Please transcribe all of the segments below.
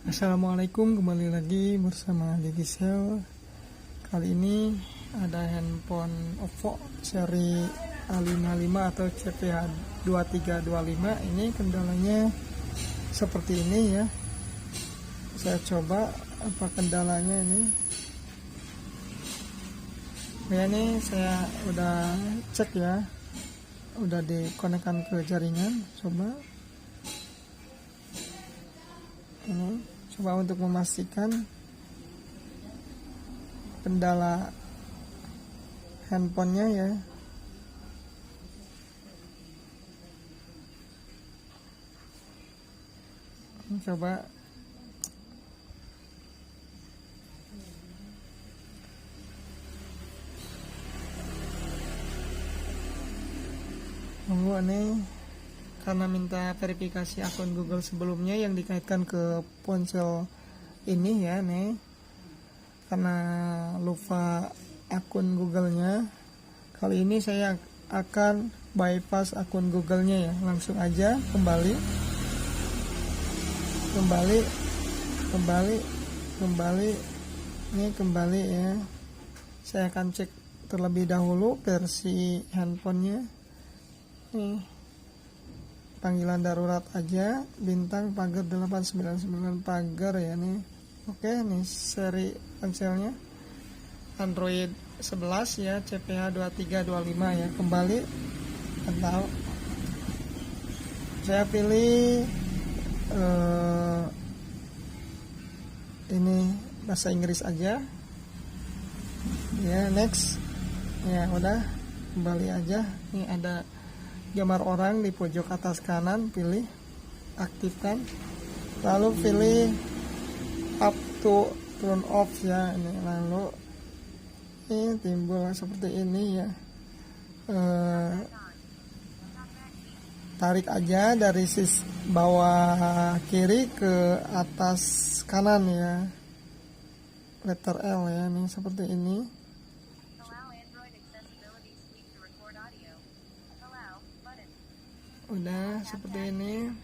Assalamualaikum, kembali lagi bersama Gigisel. Kali ini ada handphone Oppo seri A55 atau CPH2325. Ini kendalanya seperti ini ya. Saya coba apa kendalanya ini. Ya, ini saya udah cek ya, udah dikonekkan ke jaringan. Ini coba untuk memastikan kendala handphonenya ya. Coba tunggu nih, karena minta verifikasi akun Google sebelumnya yang dikaitkan ke ponsel ini ya nih, karena lupa akun Google-nya. Kali ini saya akan bypass akun Google-nya ya, langsung aja kembali ini kembali ya. Saya akan cek terlebih dahulu versi handphonenya nih. Panggilan darurat aja, bintang pagar 899 pagar ya nih. Oke, nih seri ponselnya Android 11 ya, CPH2325 ya. Kembali atau saya pilih ini bahasa Inggris aja ya. Next ya, udah kembali aja. Ini ada gambar orang di pojok atas kanan, pilih aktifkan, lalu pilih up to turn off ya ini. Lalu ini timbul seperti ini ya. Tarik aja dari sisi bawah kiri ke atas kanan ya, letter L ya, ini seperti ini. Udah seperti ini,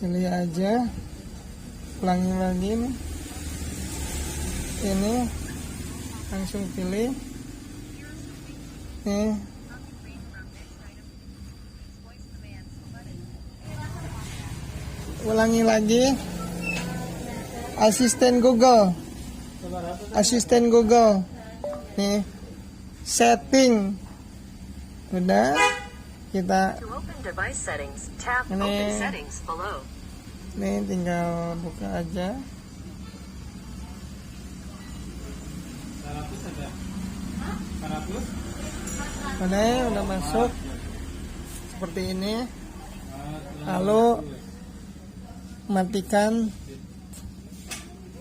pilih aja, ulangi lagi nih. Ini langsung pilih nih, ulangi lagi. Asisten Google nih, setting. Udah, kita ini tinggal buka aja. Udah masuk seperti ini. Lalu matikan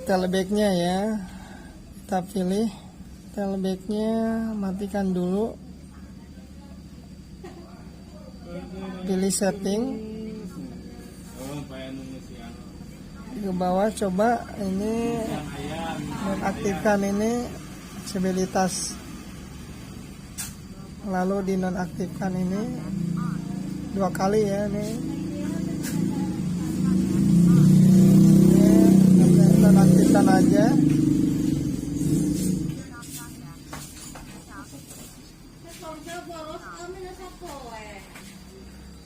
telebacknya ya. Kita pilih telebacknya, matikan dulu. Pilih setting ke bawah, coba ini nonaktifkan ini aksesibilitas, lalu dinonaktifkan ini 2 kali ya nih. Nonaktifkan aja.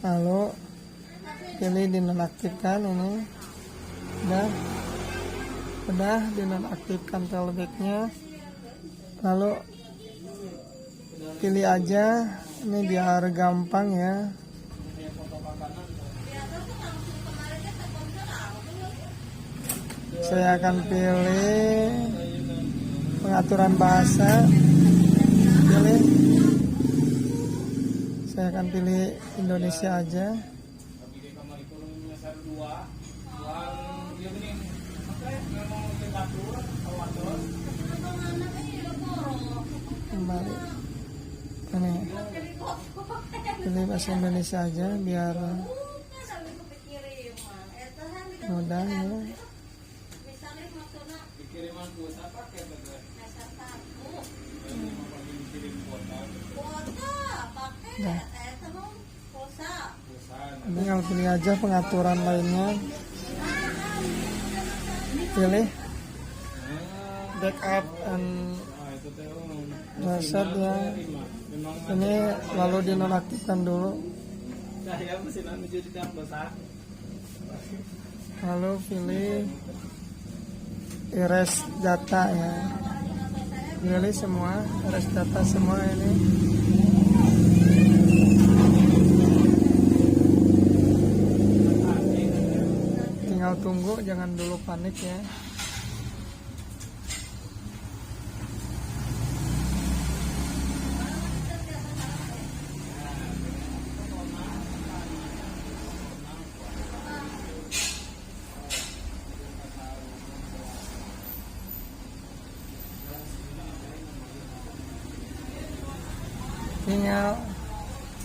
Lalu pilih dinonaktifkan ini. Udah dinonaktifkan telebacknya. Lalu pilih aja ini biar gampang ya. Saya akan pilih pengaturan bahasa. Saya akan pilih Indonesia aja. Kembali ini, pilih bahasa Indonesia aja biar mudah ya. Nah, tinggal pilih aja pengaturan lainnya. pilih backup and reset ya. Ini lalu dinonaktifkan dulu. Lalu pilih erase data ya. Pilih semua, erase data semua ini. Tinggal tunggu, jangan dulu panik ya.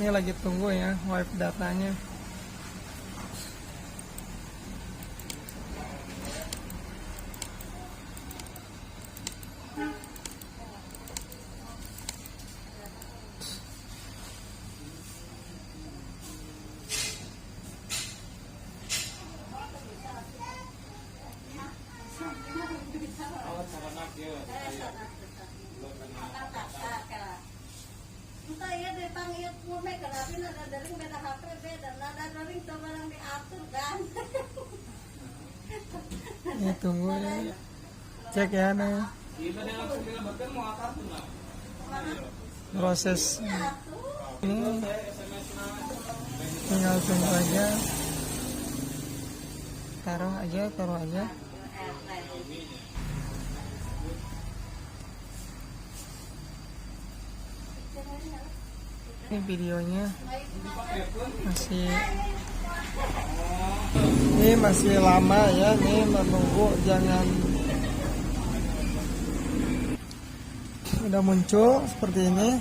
Ini lagi tunggu ya wipe datanya. Ini tunggu ya. Cek ya nih. Proses ini tinggal tunggu aja. Taruh aja. Ini videonya masih lama ya, nih menunggu, jangan. Udah muncul seperti ini.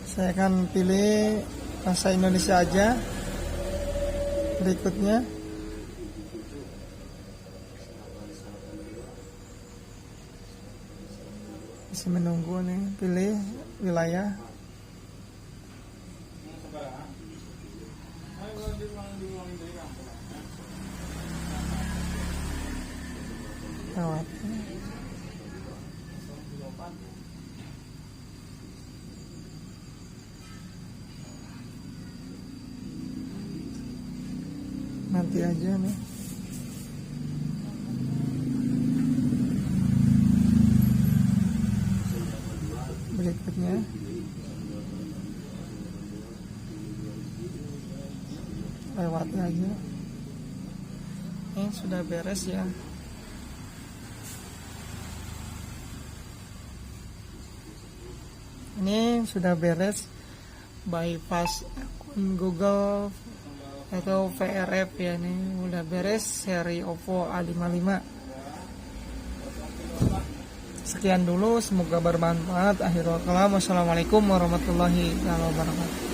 Saya akan pilih bahasa Indonesia aja berikutnya. Masih menunggu nih, pilih wilayah. Nanti aja nih. Berikutnya lewat aja. Ini sudah beres ya. Ini sudah beres bypass akun Google atau VRF ya. Ini udah beres seri Oppo A55. Sekian dulu, semoga bermanfaat. Akhirul kalam, wassalamualaikum warahmatullahi wabarakatuh.